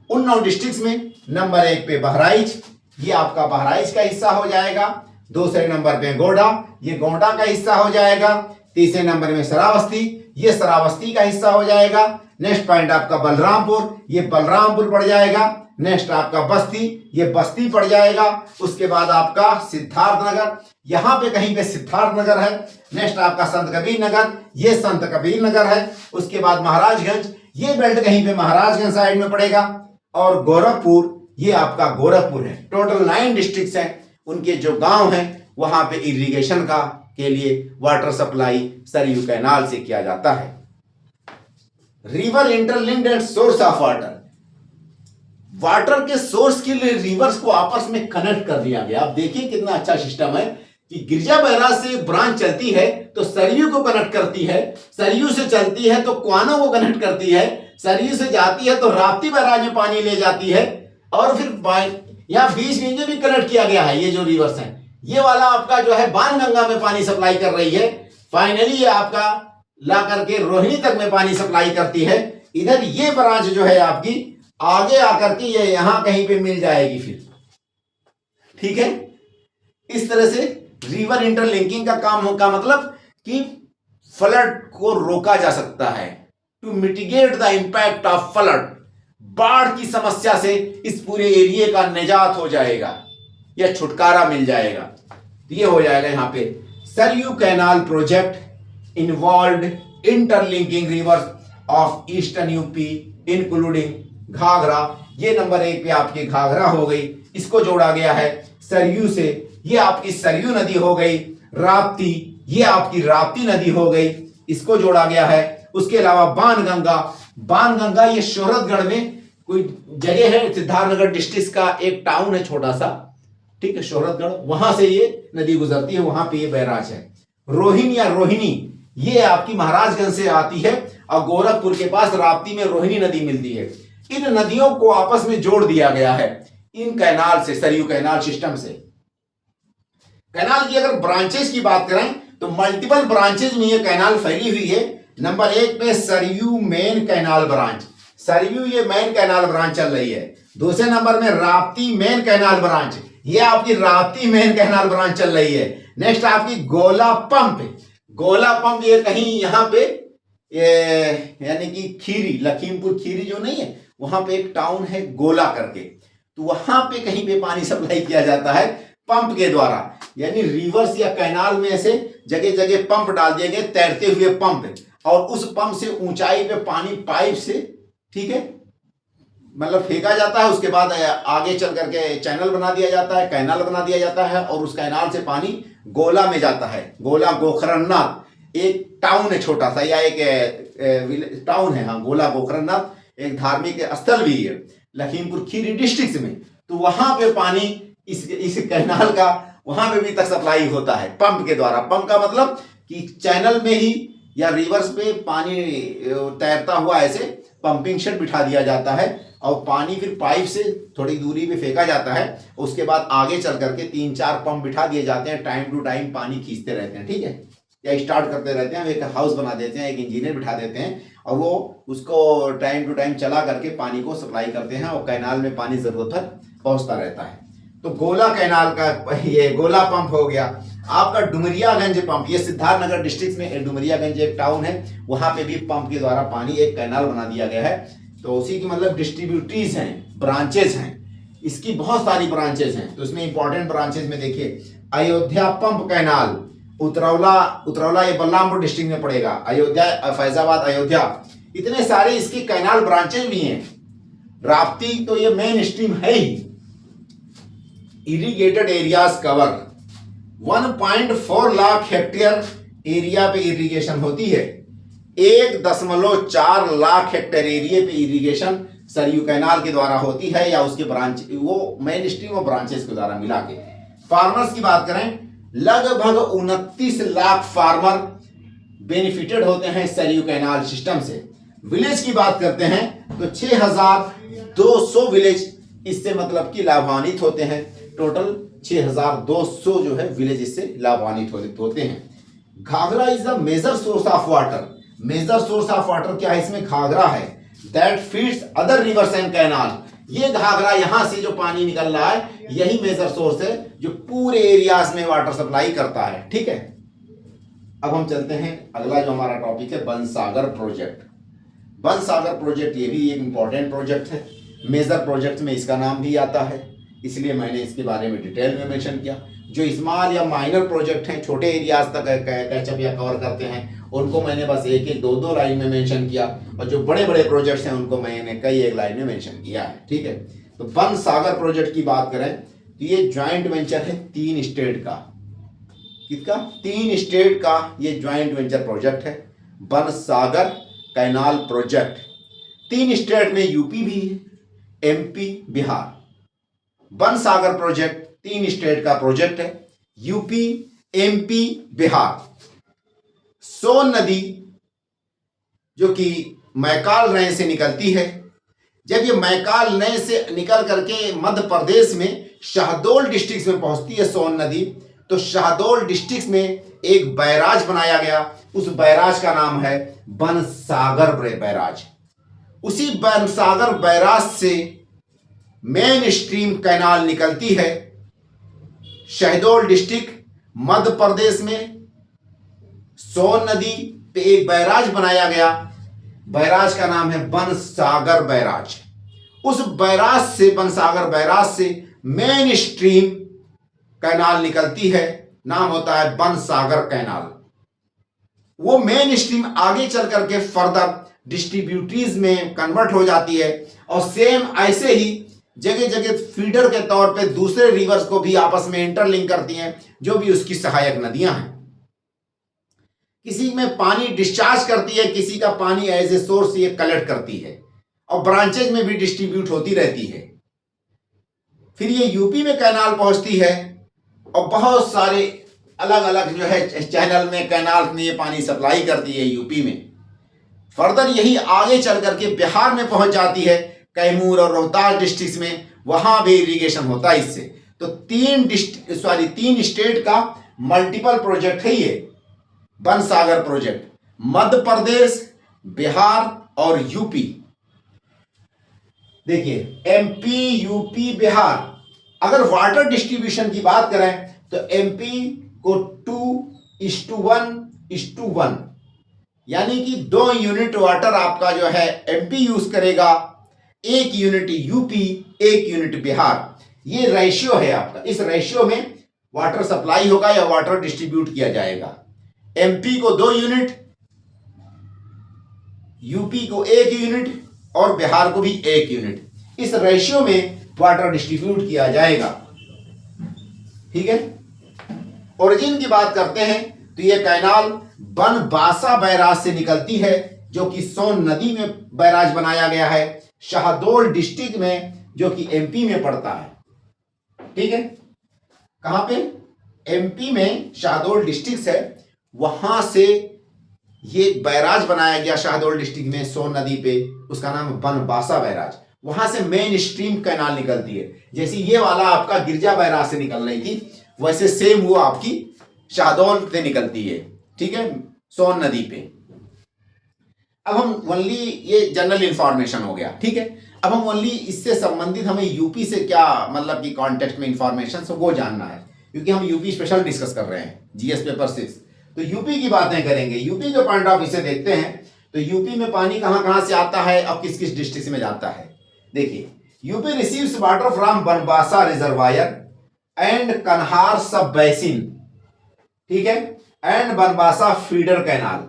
उन 9 डिस्ट्रिक्ट्स में नंबर 1 पे बहराइच, ये आपका बहराइच का हिस्सा हो जाएगा। दूसरे नंबर पे गोंडा, ये गोंडा का हिस्सा हो जाएगा। तीसरे नंबर में श्रावस्ती, ये श्रावस्ती का हिस्सा हो जाएगा। नेक्स्ट पॉइंट आपका बलरामपुर, ये बलरामपुर पड़ जाएगा। नेक्स्ट आपका बस्ती, ये बस्ती पड़ जाएगा। उसके बाद आपका सिद्धार्थ नगर, यहां पे कहीं पे सिद्धार्थ नगर है। नेक्स्ट आपका संत कबीर नगर, ये संत कबीर नगर है। उसके बाद महाराजगंज, ये बेल्ट कहीं पे महाराजगंज साइड में पड़ेगा। और गोरखपुर, ये आपका गोरखपुर है। टोटल 9 डिस्ट्रिक्ट्स हैं, उनके जो गांव हैं वहां पे इरिगेशन का के लिए वाटर सप्लाई सरयू कैनाल से किया जाता है। River interlinked and source of water, water के सोर्स के लिए रिवर्स को आपस में कनेक्ट कर दिया गया। आप देखिए कितना अच्छा सिस्टम है कि गिरजा बैराज से ब्रांच चलती है तो सरयू को कनेक्ट करती है, सरयू से चलती है तो क्वानो को कनेक्ट करती है, सरयू से जाती है तो राप्ती बैराज में पानी ले जाती है, और फिर यहाँ बीच में भी कनेक्ट किया गया है। ये जो रिवर्स है, ये वाला आपका जो है बाणगंगा में पानी सप्लाई कर रही है। फाइनली ये आपका ला करके रोहिणी तक में पानी सप्लाई करती है। इधर ये ब्रांच जो है आपकी आगे आकर के ये यहां कहीं पे मिल जाएगी फिर, ठीक है। इस तरह से रिवर इंटरलिंकिंग का काम का मतलब कि फ्लड को रोका जा सकता है, to mitigate the impact of flood. बाढ़ की समस्या से इस पूरे एरिया का निजात हो जाएगा या छुटकारा मिल जाएगा। तो ये हो जाएगा यहां पे Saryu canal project involve interlinking rivers of eastern UP including Ghaghara. ये नंबर 1 पे आपकी घाघरा हो गई, इसको जोड़ा गया है सरयू से। ये आपकी सरयू नदी हो गई। राप्ती, ये आपकी राप्ती नदी हो गई, इसको जोड़ा गया है। उसके अलावा बाणगंगा, बाणगंगा ये शोहरतगढ़ में कोई जगह है, सिद्धार्थनगर डिस्ट्रिक्ट का एक टाउन है छोटा सा, ठीक है, शोहरतगढ़, वहां से ये नदी गुजरती है, वहां पे ये बैराज है। रोहिणी या रोहिणी, ये आपकी महाराजगंज से आती है और गोरखपुर के पास राप्ती में रोहिणी नदी मिलती है। इन नदियों को आपस में जोड़ दिया गया है इन कैनाल से, सरयू कैनाल सिस्टम से। कैनाल की अगर ब्रांचेस की बात करें तो मल्टीपल ब्रांचेज में ये कैनाल फैली हुई है। नंबर 1 पे Saryu main canal branch, Saryu ये मेन कैनाल ब्रांच चल रही है। दूसरे नंबर में राप्ती मेन कैनाल ब्रांच, ये आपकी राप्ती मेन कैनाल ब्रांच चल रही है। नेक्स्ट आपकी गोला पंप, गोला पंप ये कहीं यहाँ पे ये यानी कि खीरी, लखीमपुर खीरी जो नहीं है, वहां पे एक टाउन है गोला करके, तो वहां पे कहीं पे पानी सप्लाई किया जाता है पंप के द्वारा। यानी रिवर्स या कैनाल में ऐसे जगह जगह पंप डाल दिए गए, तैरते हुए पंप, और उस पंप से ऊंचाई पे पानी पाइप से, ठीक है, मतलब फेंका जाता है। उसके बाद आगे चल करके चैनल बना दिया जाता है, कैनाल बना दिया जाता है, और उस कैनाल से पानी गोला में जाता है। गोला गोखरनाथ एक टाउन है छोटा सा, या एक टाउन है, हाँ, गोला गोखरनाथ एक धार्मिक स्थल भी है लखीमपुर खीरी डिस्ट्रिक्ट में। तो वहां पे पानी इस कैनाल का वहां पे भी तक सप्लाई होता है पंप के द्वारा। पंप का मतलब कि चैनल में ही या रिवर्स पे पानी तैरता हुआ ऐसे पंपिंग सेट बिठा दिया जाता है, और पानी फिर पाइप से थोड़ी दूरी पे फेंका जाता है। उसके बाद आगे चल करके 3-4 पंप बिठा दिए जाते हैं, टाइम टू टाइम पानी खींचते रहते हैं, ठीक है, या स्टार्ट करते रहते हैं। एक हाउस बना देते हैं, एक इंजीनियर बिठा देते हैं, और वो उसको टाइम टू टाइम चला करके पानी को सप्लाई करते हैं, और कैनाल में पानी जरूरत पर पहुंचता रहता है। तो गोला कैनाल का ये गोला पंप हो गया। आपका डुमरियागंज पंप, ये सिद्धार्थनगर डिस्ट्रिक्ट में डुमरियागंज एक टाउन है, वहां पे भी पंप के द्वारा पानी एक कैनाल बना दिया गया है। तो उसी की मतलब डिस्ट्रीब्यूटरीज हैं, ब्रांचेज हैं, इसकी बहुत सारी ब्रांचेज हैं। तो इसमें इंपॉर्टेंट ब्रांचेज में देखिए, अयोध्या पंप कैनाल, उतरौला ये बलरामपुर डिस्ट्रिक्ट में पड़ेगा, अयोध्या, फैजाबाद, अयोध्या, इतने सारे इसकी कैनाल ब्रांचेज भी हैं। राप्ती तो ये मेन स्ट्रीम है ही। Irrigated areas cover 1.4 lakh hectare area पे इरिगेशन होती है। 1.4 लाख हेक्टेयर एरिया पे इरिगेशन सरयू कैनाल के द्वारा होती है, या उसके ब्रांच, वो मेन स्ट्रीम और ब्रांचेस के द्वारा मिला के। फार्मर्स की बात करें, लगभग 29 लाख फार्मर बेनिफिटेड होते हैं सरयू कैनाल सिस्टम से। विलेज की बात करते हैं तो 6200 विलेज इससे मतलब कि लाभान्वित होते हैं। टोटल 6200 जो है विलेज इससे लाभान्वित होते हैं। Ghaghara is the major source of water, major source of water क्या है इसमें, घाघरा है, that feeds other rivers and canal. ये घाघरा यहां से जो पानी निकल रहा है, यही मेजर सोर्स है जो पूरे एरियाज में वाटर सप्लाई करता है, ठीक है। अब हम चलते हैं, अगला जो हमारा टॉपिक है बनसागर प्रोजेक्ट। बनसागर प्रोजेक्ट ये भी एक इंपॉर्टेंट प्रोजेक्ट है, मेजर प्रोजेक्ट में इसका नाम भी आता है, इसलिए मैंने इसके बारे में डिटेल में मेंशन किया। जो स्मॉल या माइनर प्रोजेक्ट हैं, छोटे एरियाज तक कैचअप या कवर करते हैं, उनको मैंने बस 1-1, 2-2 लाइन में मेंशन किया, और जो बड़े बड़े प्रोजेक्ट्स हैं उनको मैंने कई एक लाइन में मेंशन किया है, ठीक है। तो बनसागर प्रोजेक्ट की बात करें तो ये ज्वाइंट वेंचर है 3 स्टेट का। किसका? 3 स्टेट का ये ज्वाइंट वेंचर प्रोजेक्ट है बनसागर कैनाल प्रोजेक्ट। 3 स्टेट में यूपी भी है, MP, Bihar. Bansagar project 3 state का प्रोजेक्ट है, यूपी, एमपी, बिहार। सोन नदी जो कि मैकाल रेंज से निकलती है, जब ये मैकाल रेंज से निकल करके मध्य प्रदेश में शहडोल डिस्ट्रिक्ट में पहुंचती है सोन नदी, तो शहडोल डिस्ट्रिक्ट में एक बैराज बनाया गया, उस बैराज का नाम है बनसागर बैराज। उसी बनसागर बैराज से मेन स्ट्रीम कैनाल निकलती है शहडोल डिस्ट्रिक्ट मध्य प्रदेश में। सोन नदी पे एक बैराज बनाया गया, बैराज का नाम है बनसागर बैराज। उस बैराज से, बनसागर बैराज से मेन स्ट्रीम कैनाल निकलती है, नाम होता है बनसागर कैनाल। वो मेन स्ट्रीम आगे चल करके फर्दर डिस्ट्रीब्यूटरीज में कन्वर्ट हो जाती है, और सेम ऐसे ही जगह जगह फीडर के तौर पे दूसरे रिवर्स को भी आपस में इंटरलिंक करती हैं, जो भी उसकी सहायक नदियां हैं। किसी में पानी डिस्चार्ज करती है, किसी का पानी एज ए सोर्स ये कलेक्ट करती है, और ब्रांचेज में भी डिस्ट्रीब्यूट होती रहती है। फिर ये यूपी में कैनाल पहुंचती है, और बहुत सारे अलग अलग जो है चैनल में, कैनाल में ये पानी सप्लाई करती है यूपी में। फर्दर यही आगे चल करके बिहार में पहुंच जाती है, कैमूर और रोहतास डिस्ट्रिक्ट में, वहां भी इरिगेशन होता है इससे। तो 3 स्टेट का मल्टीपल प्रोजेक्ट है ये, बनसागर प्रोजेक्ट, मध्य प्रदेश, बिहार और यूपी। देखिए एमपी, यूपी, बिहार, अगर वाटर डिस्ट्रीब्यूशन की बात करें तो एमपी को 2:1:1, यानी कि 2 यूनिट वाटर आपका जो है एमपी यूज करेगा, 1 यूनिट यूपी, 1 यूनिट बिहार। ये रेशियो है आपका, इस रेशियो में वाटर सप्लाई होगा या वाटर डिस्ट्रीब्यूट किया जाएगा। एमपी को 2 यूनिट, यूपी को 1 यूनिट और बिहार को भी 1 यूनिट, इस रेशियो में वाटर डिस्ट्रीब्यूट किया जाएगा। ठीक है, ओरिजिन की बात करते हैं तो यह कैनाल बनबासा बैराज से निकलती है, जो कि सोन नदी में बैराज बनाया गया है, शहडोल डिस्ट्रिक्ट में, जो कि एमपी में पड़ता है। ठीक है, कहां पे? एमपी में शहडोल डिस्ट्रिक्ट है, वहां से ये बैराज बनाया गया शहडोल डिस्ट्रिक्ट में सोन नदी पे, उसका नाम बनबासा बैराज। वहां से मेन स्ट्रीम कैनाल निकलती है, जैसे ये वाला आपका गिरजा बैराज से निकल रही थी, वैसे सेम वो आपकी शहडोल से निकलती है। ठीक है, सोन नदी पे। अब हम ओनली, ये जनरल इंफॉर्मेशन हो गया। ठीक है, अब हम ओनली इससे संबंधित हमें यूपी से क्या मतलब कि कॉन्टेक्स्ट में इंफॉर्मेशन से वो जानना है, क्योंकि हम यूपी स्पेशल डिस्कस कर रहे हैं जीएस पेपर 6। तो यूपी की बातें करेंगे। यूपी के पॉइंट ऑफ व्यू से देखते हैं तो यूपी में पानी कहां कहां से आता है और किस किस डिस्ट्रिक्ट में जाता है। देखिए, UP receives water from Banbasa reservoir and कन्हार सब बेसिन, ठीक है, एंड बनबासा फीडर कैनाल।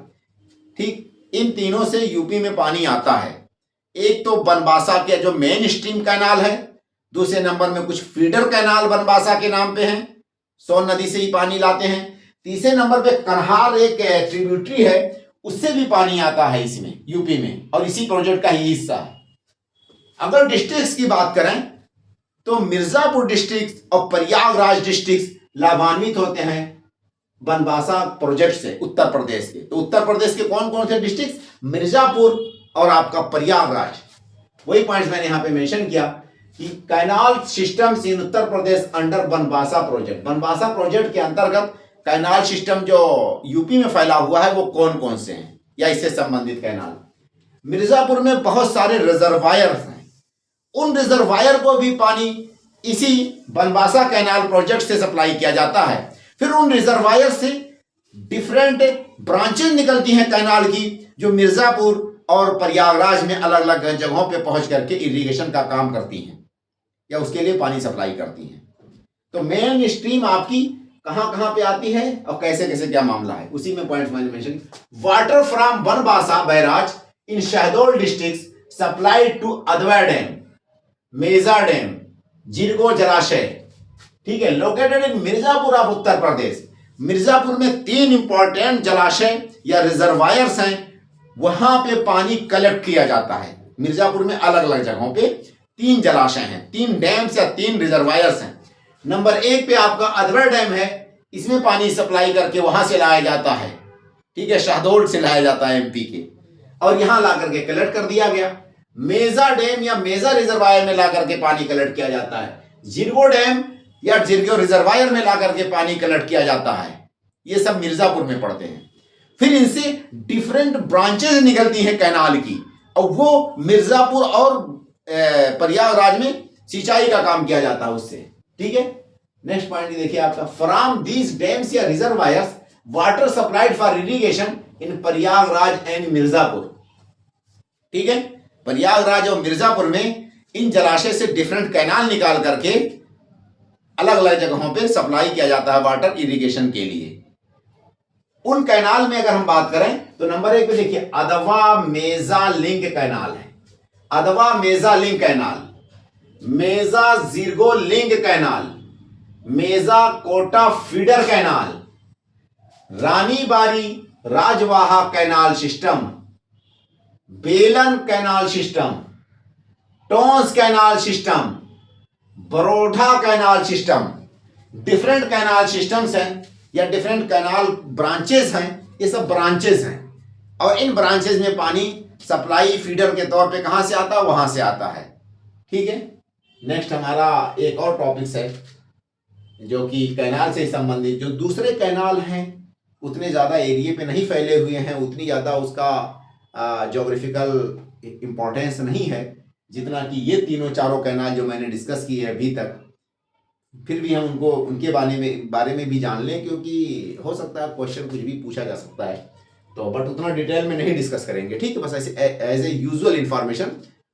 ठीक, इन तीनों से यूपी में पानी आता है। एक तो बनबासा के जो मेन स्ट्रीम कैनाल है, दूसरे नंबर में कुछ फीडर कैनाल बनबासा के नाम पे हैं, सोन नदी से ही पानी लाते हैं। तीसरे नंबर पे कन्हार एक ट्रिब्यूटरी है, उससे भी पानी आता है इसमें यूपी में, और इसी प्रोजेक्ट का ही हिस्सा है। अगर डिस्ट्रिक्ट्स की बात करें तो मिर्जापुर डिस्ट्रिक्ट और प्रयागराज डिस्ट्रिक्ट लाभान्वित होते हैं बनबासा प्रोजेक्ट से, उत्तर प्रदेश के। तो उत्तर प्रदेश के कौन कौन से डिस्ट्रिक्ट? मिर्जापुर और आपका प्रयागराज। वही पॉइंट्स मैंने यहां पे मेंशन किया कि canal systems in Uttar Pradesh under Banbasa project. Banbasa project के अंतर्गत कैनाल सिस्टम जो यूपी में फैला हुआ है वो कौन कौन से हैं या इससे संबंधित कैनाल। मिर्जापुर में बहुत सारे रिजर्वायर हैं, उन रिजर्वायर को भी पानी इसी बनबासा कैनाल प्रोजेक्ट से सप्लाई किया जाता है। फिर उन रिजर्वायर से डिफरेंट ब्रांचेज निकलती हैं कैनाल की, जो मिर्जापुर और प्रयागराज में अलग अलग जगहों पे पहुंच करके इरिगेशन का काम करती हैं या उसके लिए पानी सप्लाई करती हैं। तो मेन स्ट्रीम आपकी कहां कहां पे आती है और कैसे कैसे क्या मामला है, उसी में पॉइंट मैंने mention. Water from Banbasa barrage in Shahdol district supplied to Adwa dam, Meja dam, Jirgo जलाशय। ठीक है, located in Mirzapur of Uttar Pradesh. Mirzapur में 3 इंपॉर्टेंट जलाशय या रिजर्वायर्स हैं, वहां पे पानी कलेक्ट किया जाता है। मिर्जापुर में अलग अलग जगहों पे 3 जलाशय हैं, 3 डैम्स या 3 रिजर्वायर्स हैं। नंबर 1 पे आपका अदवा डैम है, इसमें पानी सप्लाई करके वहां से लाया जाता है। ठीक है, शहडोल से लाया जाता है एमपी के, और यहां ला करके कलेक्ट कर दिया गया। मेजा डैम या मेजा रिजर्वायर में ला करके पानी कलेक्ट किया जाता है। जिरगो डैम या जिरगो रिजर्वायर में ला करके पानी कलेक्ट किया जाता है। ये सब मिर्जापुर में पड़ते हैं। फिर इनसे डिफरेंट ब्रांचेज निकलती हैं कैनाल की, और वो मिर्जापुर और प्रयागराज में सिंचाई का काम किया जाता है उससे। ठीक है, नेक्स्ट पॉइंट देखिए आपका, फ्रॉम दीज डैम्स या reservoirs water supplied for irrigation in Prayagraj and Mirzapur. ठीक है, प्रयागराज और मिर्जापुर में इन जलाशय से डिफरेंट कैनाल निकाल करके अलग अलग जगहों पे सप्लाई किया जाता है वाटर इरिगेशन के लिए। उन कैनाल में अगर हम बात करें तो नंबर 1 पे देखिए अदवा मेजा लिंक कैनाल है, Adwa Meja link canal, Meja Jirgo link canal, Meja Kota feeder canal, Ranibari Rajwaha canal system, Belan canal system, Tons canal system, Barodha canal system. Different canal systems हैं या डिफरेंट कैनाल ब्रांचेस हैं, ये सब ब्रांचेस हैं, और इन ब्रांचेस में पानी सप्लाई फीडर के तौर पे कहां से आता है? वहां से आता है। ठीक है, नेक्स्ट हमारा एक और टॉपिक्स है जो कि कैनाल से संबंधित, जो दूसरे कैनाल हैं उतने ज़्यादा एरिए पे नहीं फैले हुए हैं, उतनी ज़्यादा उसका जोग्राफिकल इम्पोर्टेंस नहीं है जितना कि ये तीनों चारों कैनाल जो मैंने डिस्कस किए अभी तक। फिर भी हम उनको उनके बारे में भी जान लें, क्योंकि हो सकता है क्वेश्चन कुछ भी पूछा जा सकता है, तो बट उतना डिटेल में नहीं डिस्कस करेंगे, ठीक है। बस ऐसे एज ए यूजुअल इंफॉर्मेशन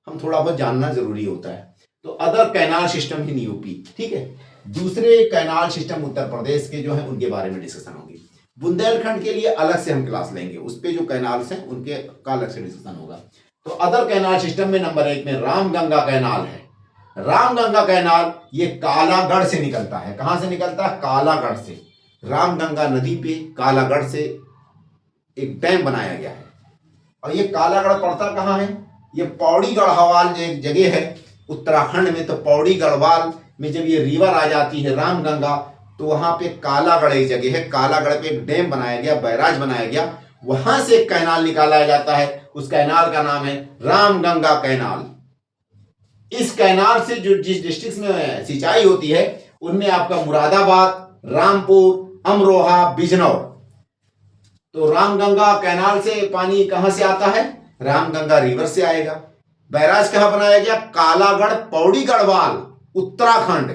हम थोड़ा बहुत जानना जरूरी होता है। तो other canal system in UP, ठीक है। दूसरे कैनाल सिस्टम उत्तर प्रदेश के जो है उनके बारे में डिस्कशन होगी। बुंदेलखंड के लिए अलग से हम क्लास लेंगे, उस पे जो कैनाल्स हैं उनके का अलग से डिस्कशन होगा। तो अदर कैनाल सिस्टम में नंबर 1 में रामगंगा कैनाल है। रामगंगा कैनाल ये कालागढ़ से निकलता है। कहां से निकलता है? कालागढ़ से। रामगंगा नदी पे कालागढ़ से एक डैम बनाया गया है। और ये कालागढ़ पड़ता कहाँ है? ये पौड़ी गढ़वाल जो एक जगह है उत्तराखंड में, तो पौड़ी गढ़वाल में जब ये रिवर आ जाती है रामगंगा, तो वहां पे कालागढ़ एक जगह है, कालागढ़ पे एक डैम बनाया गया, बैराज बनाया गया, वहां से एक कैनाल निकाला जाता है। उस कैनाल का नाम है रामगंगा कैनाल। इस कैनाल से जो जिस डिस्ट्रिक्ट में सिंचाई होती है उनमें आपका मुरादाबाद, रामपुर, अमरोहा, बिजनौर। तो रामगंगा कैनाल से पानी कहां से आता है? रामगंगा रिवर से आएगा। बैराज कहां बनाया गया? कालागढ़, पौड़ी गढ़वाल, उत्तराखंड,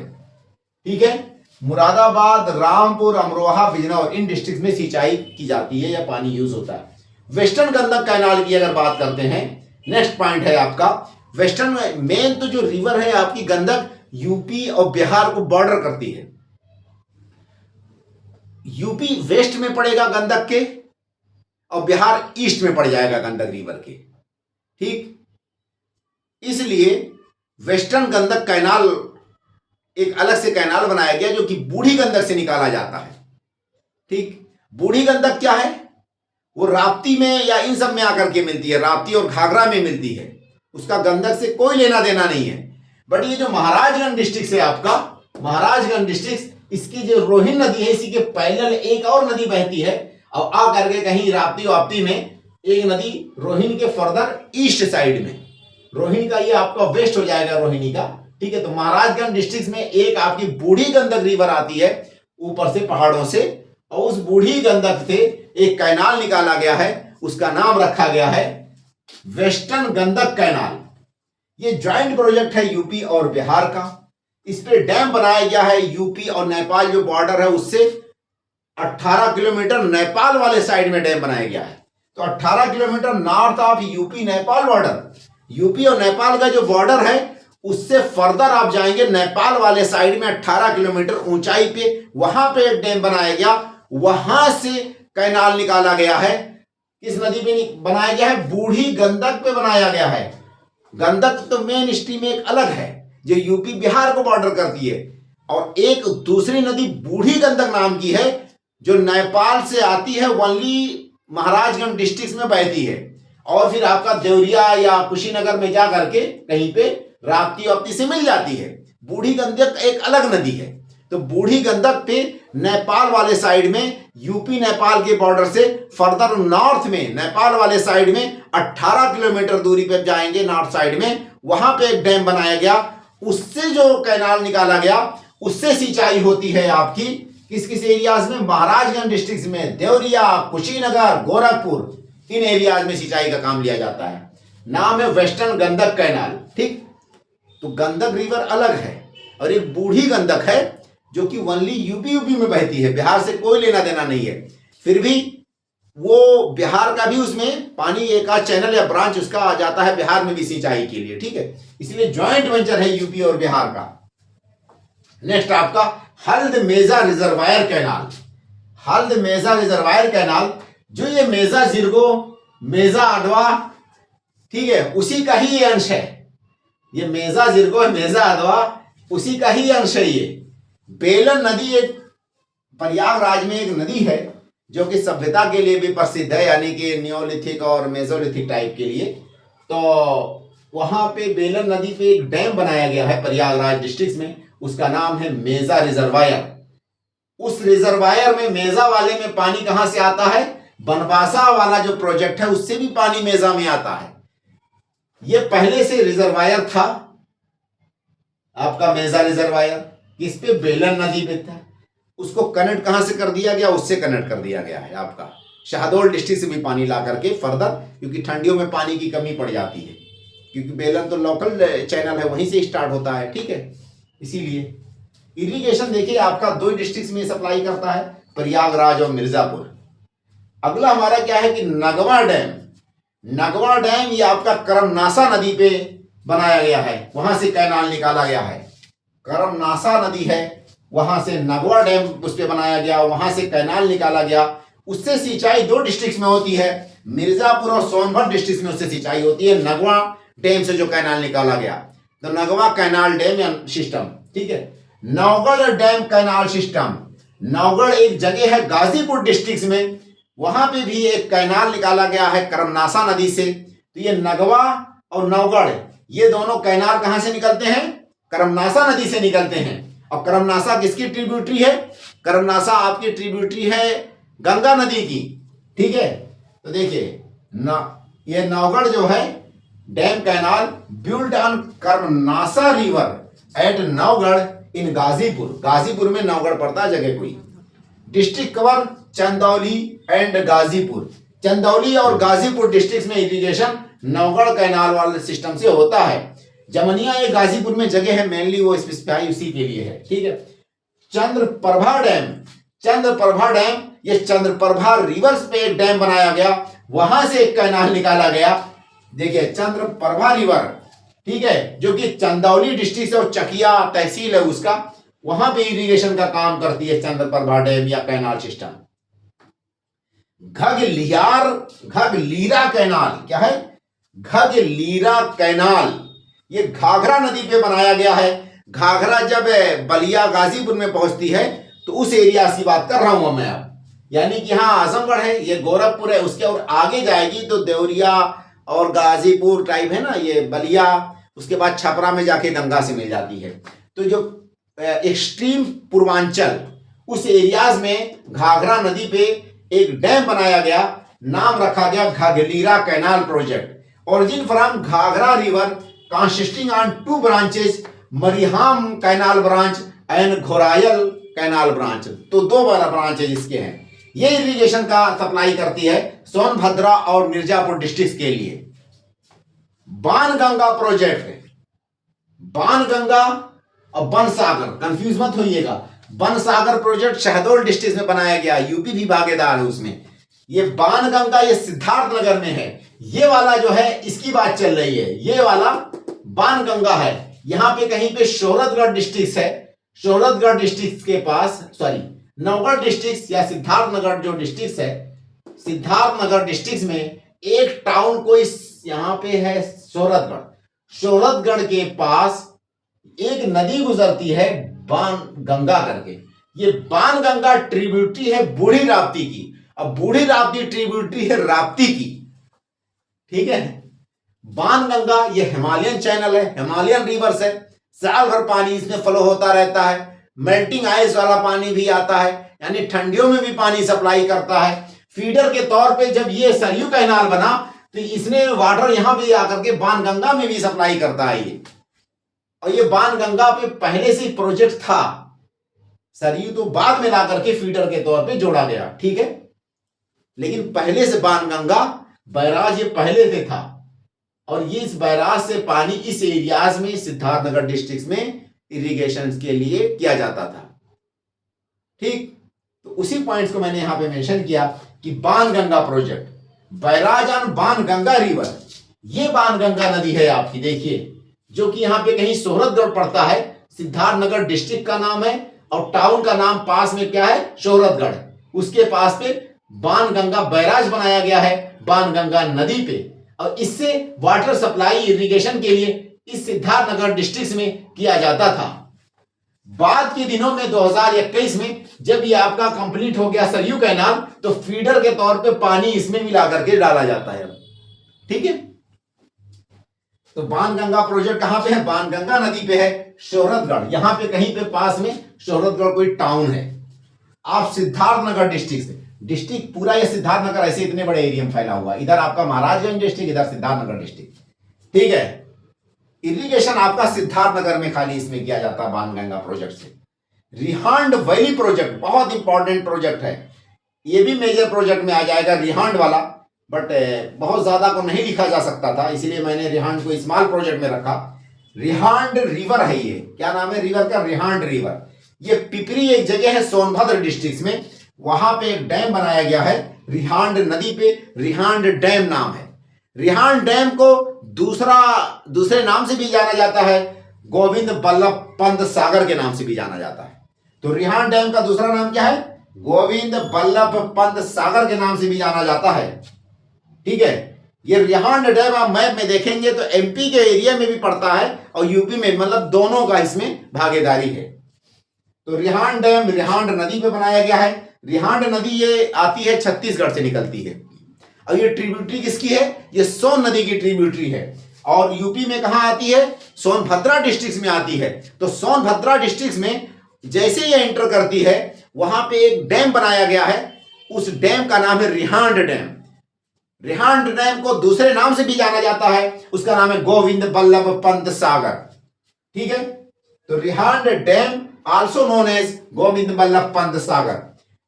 ठीक है। मुरादाबाद, रामपुर, अमरोहा, बिजनौर इन डिस्ट्रिक्ट में सिंचाई की जाती है या पानी यूज होता है। वेस्टर्न गंडक कैनाल की अगर बात करते हैं, नेक्स्ट पॉइंट है आपका वेस्टर्न। मेन तो जो रिवर है आपकी गंडक यूपी और बिहार को बॉर्डर करती है। यूपी वेस्ट में पड़ेगा गंडक के और बिहार ईस्ट में पड़ जाएगा गंडक रिवर के, ठीक। इसलिए वेस्टर्न गंडक कैनाल एक अलग से कैनाल बनाया गया जो कि बूढ़ी गंडक से निकाला जाता है, ठीक। बूढ़ी गंडक क्या है? वो राप्ती में या इन सब में आकर के मिलती है, राप्ती और घाघरा में मिलती है, उसका गंडक से कोई लेना देना नहीं है। बट ये जो महाराजगंज डिस्ट्रिक्ट है आपका, महाराजगंज डिस्ट्रिक्ट, इसकी जो रोहिन नदी है इसी के पैरेलल एक और नदी बहती है और आ करके कहीं राप्ती वाप्ती में एक नदी रोहिणी के फर्दर ईस्ट साइड में, रोहिणी का ये आपका वेस्ट हो जाएगा रोहिणी का, ठीक है। तो महाराजगंज डिस्ट्रिक्ट में एक आपकी बूढ़ी गंडक रिवर आती है ऊपर से पहाड़ों से, और उस बूढ़ी गंडक से एक कैनाल निकाला गया है, उसका नाम रखा गया है वेस्टर्न गंडक कैनाल। ये ज्वाइंट प्रोजेक्ट है यूपी और बिहार का। इस पे डैम बनाया गया है यूपी और नेपाल जो बॉर्डर है उससे 18 किलोमीटर नेपाल वाले साइड में डैम बनाया गया है। तो 18 kilometre north of UP Nepal border, UP और नेपाल का जो बॉर्डर है उससे फर्दर आप जाएंगे नेपाल वाले साइड में 18 किलोमीटर ऊंचाई पे, वहां पे एक डैम बनाया गया, वहां से कैनाल निकाला गया है। किस नदी पे बनाया गया है? बूढ़ी गंडक पे बनाया गया है। गंडक तो मेन स्ट्रीम एक अलग है जो यूपी बिहार को बॉर्डर करती है, और एक दूसरी नदी बूढ़ी गंडक नाम की है जो नेपाल से आती है, ओनली महाराजगंज डिस्ट्रिक्ट में बहती है, और फिर आपका देवरिया या कुशीनगर में जा करके कहीं पे राप्ती वाप्ती से मिल जाती है। बूढ़ी गंडक एक अलग नदी है। तो बूढ़ी गंडक पे नेपाल वाले साइड में, यूपी नेपाल के बॉर्डर से फर्दर नॉर्थ में नेपाल वाले साइड में 18 किलोमीटर दूरी पे जाएंगे नॉर्थ साइड में, वहां पे एक डैम बनाया गया, उससे जो कैनाल निकाला गया उससे सिंचाई होती है आपकी किस किस एरियाज में? महाराजगंज डिस्ट्रिक्ट में, देवरिया, कुशीनगर, गोरखपुर, इन एरियाज में सिंचाई का काम लिया जाता है। नाम है वेस्टर्न गंडक कैनाल, ठीक। तो गंडक रिवर अलग है और एक बूढ़ी गंडक है जो कि ओनली यूपी में बहती है, बिहार से कोई लेना देना नहीं है। फिर भी वो बिहार का भी उसमें पानी एक आध चैनल या ब्रांच उसका आ जाता है बिहार में भी सिंचाई के लिए, ठीक है। इसलिए ज्वाइंट वेंचर है यूपी और बिहार का। नेक्स्ट आपका हल्द मेजा रिजर्वायर कैनाल। हल्द मेजा रिजर्वायर कैनाल जो ये मेजा जिरगो, मेजा अडवा, ठीक है, उसी का ही अंश है। ये मेजा जिरगो, मेजा अडवा उसी का ही अंश है। ये बेलन नदी एक प्रयागराज में एक नदी है जो कि सभ्यता के लिए भी प्रसिद्ध है, यानी कि नियोलिथिक और मेसोलिथिक टाइप के लिए। तो वहां पे बेलन नदी पे एक डैम बनाया गया है प्रयागराज डिस्ट्रिक्ट में, उसका नाम है मेजा रिजर्वायर। उस रिजर्वायर में मेजा वाले में पानी कहां से आता है? बनवासा वाला जो प्रोजेक्ट है उससे भी पानी मेजा में आता है। ये पहले से रिजर्वायर था आपका मेजा रिजर्वायर, किस पे? बेलन नदी पे था। उसको कनेक्ट कहां से कर दिया गया, उससे कनेक्ट कर दिया गया है आपका शहडोल डिस्ट्रिक्ट से भी पानी ला करके फर्दर, क्योंकि ठंडियों में पानी की कमी पड़ जाती है, क्योंकि बेलन तो लोकल चैनल है, वहीं से स्टार्ट होता है, ठीक है। इसीलिए इरिगेशन देखिए आपका 2 डिस्ट्रिक्ट में सप्लाई करता है, प्रयागराज और मिर्जापुर। अगला हमारा क्या है कि नगवा डैम। नगवा डैम ये आपका करमनासा नदी पे बनाया गया है, वहां से कैनाल निकाला गया है। करमनासा नदी है, वहां से नगवा डैम उस पे बनाया गया, वहां से कैनाल निकाला गया। उससे सिंचाई 2 डिस्ट्रिक्ट में होती है, मिर्जापुर और सोनभद्र डिस्ट्रिक्ट में उससे सिंचाई होती है, नगवा डैम से जो कैनाल निकाला गया, तो नगवा कैनाल डैम या सिस्टम, ठीक है। Naugarh dam canal system, Naugarh एक जगह है गाजीपुर डिस्ट्रिक्ट में, वहां पे भी एक कैनाल निकाला गया है करमनासा नदी से। तो ये नगवा और नौगढ़ ये दोनों कैनाल कहां से निकलते हैं, करमनासा नदी से निकलते हैं। और करमनासा किसकी ट्रिब्यूटरी है, करमनासा आपकी ट्रिब्यूटरी है गंगा नदी की, ठीक है। तो देखिए ये नौगढ़ जो है dam canal built on Karmanasa river at Naugarh in Ghazipur, Ghazipur में नौगढ़ पड़ता है जगह कोई। District cover Chandauli and Ghazipur, Chandauli और गाजीपुर डिस्ट्रिक्ट में इरिगेशन नौगढ़ कैनाल वाले सिस्टम से होता है। जमनिया ये गाजीपुर में जगह है, मेनली वो स्पेसिफाई उसी के लिए है, ठीक है। चंद्रप्रभा डैम, चंद्रप्रभा डैम ये चंद्रप्रभा रिवर्स पे एक डैम बनाया गया, वहां से एक कैनाल निकाला गया। देखिए चंद्रप्रभा रिवर, ठीक है, जो कि चंदौली डिस्ट्रिक्ट और चकिया तहसील है उसका, वहां पे इरिगेशन का काम करती है चंद्रप्रभा डैम या कैनाल सिस्टम। घगलीरा कैनाल, क्या है, घगलीरा कैनाल, ये घाघरा नदी पे बनाया गया है। घाघरा जब बलिया गाजीपुर में पहुंचती है तो उस एरिया की बात कर रहा हूं मैं अब, यानी कि यहाँ आजमगढ़ है, ये गोरखपुर है, उसके और आगे जाएगी तो देवरिया और गाजीपुर टाइप है ना, ये बलिया, उसके बाद छपरा में जाके गंगा से मिल जाती है। तो जो एक्सट्रीम पूर्वांचल उस एरियाज में घाघरा नदी पे एक डैम बनाया गया, नाम रखा गया Ghaghlira canal project. Origin from Ghaghra river consisting on 2 branches, Mariham canal branch and Ghorayal canal branch, तो 2 ब्रांचेज इसके हैं। ये इरिगेशन का सप्लाई करती है सोनभद्रा और मिर्जापुर डिस्ट्रिक्ट के लिए। बाणगंगा प्रोजेक्ट, बाणगंगा और बनसागर कंफ्यूज मत होइएगा, बनसागर प्रोजेक्ट शहडोल डिस्ट्रिक्ट में बनाया गया, यूपी भी भागीदार है उसमें। ये बाणगंगा ये सिद्धार्थ नगर में है, ये वाला जो है इसकी बात चल रही है, ये वाला बाणगंगा है। यहां पे कहीं पे शोहरतगढ़ डिस्ट्रिक्ट है, शोहरतगढ़ डिस्ट्रिक्ट के पास, सॉरी नौगढ़ डिस्ट्रिक्ट या सिद्धार्थनगर जो डिस्ट्रिक्ट है, सिद्धार्थनगर डिस्ट्रिक्ट में एक टाउन कोई यहां पे है शोहरतगढ़, शोहरतगढ़ के पास एक नदी गुजरती है बाणगंगा करके। ये बाणगंगा ट्रिब्यूटरी है बूढ़ी राप्ती की, अब बूढ़ी राप्ती ट्रिब्यूटरी है राप्ती की, ठीक है। बाणगंगा ये हिमालयन चैनल है, हिमालयन रिवर्स है, साल भर पानी इसमें फ्लो होता रहता है, मेल्टिंग आइस वाला पानी भी आता है, यानी ठंडियों में भी पानी सप्लाई करता है। फीडर के तौर पे जब ये सरयू कैनाल बना तो इसने वाटर यहां भी आकर के बाणगंगा में भी सप्लाई करता है ये। और ये बाणगंगा पे पहले से प्रोजेक्ट था, सरयू तो बाद में ला करके फीडर के तौर पे जोड़ा गया, ठीक है, लेकिन पहले से बाणगंगा बैराज ये पहले से था। और ये इस बैराज से पानी इस एरियाज में सिद्धार्थनगर डिस्ट्रिक्ट में इरिगेशन के लिए किया जाता था, ठीक। तो उसी पॉइंट्स को मैंने यहां पे मेंशन किया कि Banganga project, barrage on Banganga river, ये बाणगंगा नदी है आपकी, देखिए, जो कि यहां पे कहीं शोहरतगढ़ पड़ता है, सिद्धार्थनगर डिस्ट्रिक्ट का नाम है और टाउन का नाम पास में क्या है, शोहरतगढ़, उसके पास पे बाणगंगा बैराज बनाया गया है बाणगंगा नदी पे। और इससे वाटर सप्लाई इरिगेशन के लिए इस सिद्धार्थनगर डिस्ट्रिक्ट में किया जाता था। बाद के दिनों में 2021 में जब ये आपका कंप्लीट हो गया सरयू कैनाल, तो फीडर के तौर पे पानी इसमें मिला करके डाला जाता है, ठीक है। तो बाणगंगा प्रोजेक्ट कहां पे है, बाणगंगा नदी पे है, शोहरतगढ़, यहां पे कहीं पे पास में शोहरतगढ़ कोई टाउन है। आप सिद्धार्थनगर डिस्ट्रिक्ट से, डिस्ट्रिक्ट पूरा ये सिद्धार्थनगर ऐसे इतने बड़े एरिया में फैला हुआ, इधर आपका महाराजगंज डिस्ट्रिक्ट, इधर सिद्धार्थनगर डिस्ट्रिक्ट, ठीक है। इरिगेशन आपका सिद्धार्थनगर में खाली इसमें किया जाता है बाणगंगा प्रोजेक्ट से। रिहांड वैली प्रोजेक्ट बहुत इंपॉर्टेंट प्रोजेक्ट है, ये भी मेजर प्रोजेक्ट में आ जाएगा रिहांड वाला, बट बहुत ज्यादा को नहीं लिखा जा सकता था, इसलिए मैंने रिहांड को स्मॉल प्रोजेक्ट में रखा। रिहांड रिवर है, ये क्या नाम है रिवर का? रिहांड रिवर। ये पिपरी एक जगह है सोनभद्र डिस्ट्रिक्ट में, वहां पे एक डैम बनाया गया है रिहांड नदी पे, रिहांड डैम नाम है। रिहांड डैम को दूसरे नाम से भी जाना जाता है, गोविंद बल्लभ पंत सागर के नाम से भी जाना जाता है। तो रिहांड डैम का दूसरा नाम क्या है? गोविंद बल्लभ पंत सागर के नाम से भी जाना जाता है। ठीक है, ये रिहांड डैम आप मैप में देखेंगे तो एमपी के एरिया में भी पड़ता है और यूपी में, मतलब दोनों का इसमें भागीदारी है। तो रिहांड डैम रिहांड नदी पे बनाया गया है। रिहांड नदी ये आती है छत्तीसगढ़ से निकलती है, और ये ट्रिब्यूटरी किसकी है? ये सोन नदी की ट्रिब्यूटरी है। और यूपी में कहां आती है? सोनभद्रा डिस्ट्रिक्ट में आती है। तो सोनभद्रा डिस्ट्रिक्ट में जैसे ये एंटर करती है, वहां पे एक डैम बनाया गया है, उस डैम का नाम है रिहांड डैम। रिहांड डैम को दूसरे नाम से भी जाना जाता है, उसका नाम है गोविंद बल्लभ पंत सागर। ठीक है, तो Rihand dam also known as Govind Ballabh Pant Sagar.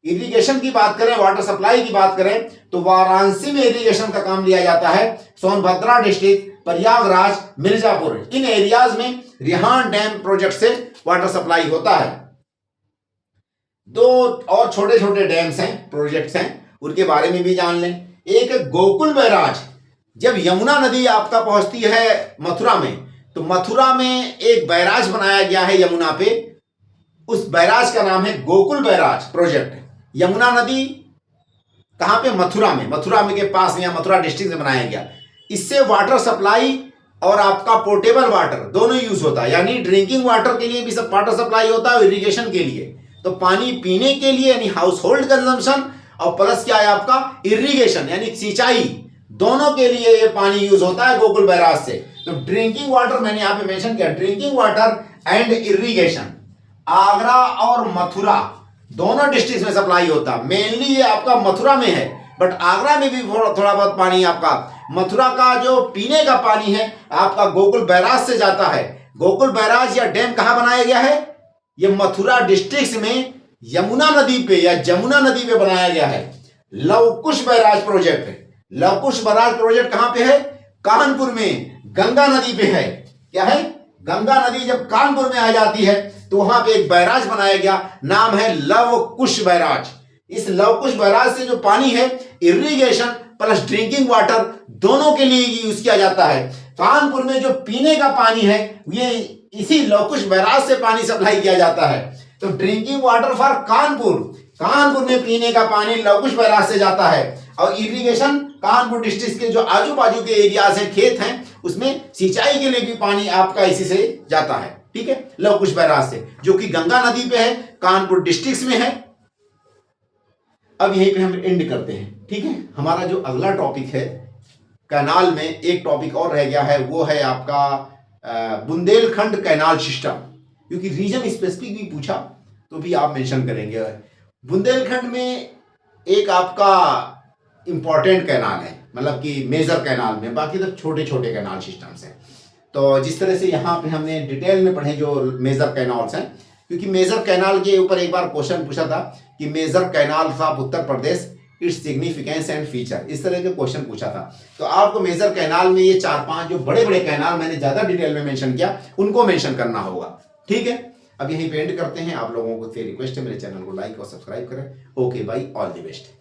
Irrigation की बात करें, वाटर सप्लाई की बात करें, तो वाराणसी में इरिगेशन का काम लिया जाता है। सोनभद्रा डिस्ट्रिक्ट, प्रयागराज, मिर्जापुर, इन एरियाज में रिहांड डैम प्रोजेक्ट से वाटर सप्लाई होता है। दो और छोटे छोटे डैम्स हैं, प्रोजेक्ट्स हैं, उनके बारे में भी जान लें। एक गोकुल बैराज, जब यमुना नदी आपका पहुंचती है मथुरा में, तो मथुरा में एक बैराज बनाया गया है यमुना पे, उस बैराज का नाम है गोकुल बैराज प्रोजेक्ट। यमुना नदी कहां पे? मथुरा में, मथुरा में के पास, या मथुरा डिस्ट्रिक्ट में बनाया गया। इससे वाटर सप्लाई और आपका पोर्टेबल वाटर दोनों यूज होता है, यानी ड्रिंकिंग वाटर के लिए भी सब वाटर सप्लाई होता है और इरिगेशन के लिए। तो पानी पीने के लिए यानी हाउस होल्ड कंजम्पशन, और प्लस क्या है आपका इरिगेशन यानी सिंचाई, दोनों के लिए ये पानी यूज होता है गोकुल बैराज से। तो ड्रिंकिंग वाटर मैंने यहां पे मेंशन किया, drinking water and irrigation Agra और मथुरा दोनों डिस्ट्रिक्ट में सप्लाई होता। मेनली ये आपका मथुरा में है, बट आगरा में भी थोड़ा बहुत पानी आपका, मथुरा का जो पीने का पानी है आपका गोकुल बैराज से जाता है। गोकुल बैराज या डैम कहां बनाया गया है? ये मथुरा डिस्ट्रिक्ट में यमुना नदी पे या जमुना नदी पे बनाया गया है। लवकुश बैराज प्रोजेक्ट है। लवकुश बैराज प्रोजेक्ट कहां पे है? कानपुर में, गंगा नदी पे है। क्या है? गंगा नदी जब कानपुर में आ जाती है तो वहां पे एक बैराज बनाया गया, नाम है लवकुश बैराज। इस लवकुश बैराज से जो पानी है इरिगेशन प्लस ड्रिंकिंग वाटर दोनों के लिए यूज किया जाता है। कानपुर में जो पीने का पानी है ये इसी लवकुश बैराज से पानी सप्लाई किया जाता है। तो drinking water for Kanpur, Kanpur में पीने का पानी लवकुश बैराज से जाता है, और इरिगेशन कानपुर डिस्ट्रिक्ट के जो आजू बाजू के एरियाज हैं, खेत हैं, उसमें सिंचाई के लिए भी पानी आपका इसी से जाता है। ठीक है, लवकुश बैराज से, जो कि गंगा नदी पे है, कानपुर डिस्ट्रिक्ट में है। अब यहीं पे हम एंड करते हैं। ठीक है, हमारा जो अगला टॉपिक है कैनाल में, एक टॉपिक और रह गया है, वो है आपका बुंदेलखंड कैनाल सिस्टम, क्योंकि रीजन स्पेसिफिक भी पूछा तो भी आप मेंशन करेंगे। बुंदेलखंड में एक आपका इंपॉर्टेंट कैनाल है, मतलब कि मेजर कैनाल में, बाकी तो छोटे छोटे कैनाल सिस्टम्स हैं। तो जिस तरह से यहाँ पे हमने डिटेल में पढ़े जो मेजर कैनाल्स हैं, क्योंकि मेजर कैनाल के ऊपर एक बार क्वेश्चन पूछा था कि major canal of Uttar Pradesh, its significance and feature, इस तरह के क्वेश्चन पूछा था। तो आपको मेजर कैनाल में ये 4-5 जो बड़े बड़े कैनाल मैंने ज्यादा डिटेल में मेंशन किया, उनको मेंशन करना होगा। ठीक है, अब यहीं पे एंड करते हैं। आप लोगों को रिक्वेस्ट है मेरे चैनल को लाइक और सब्सक्राइब करें। Okay bye, all the best.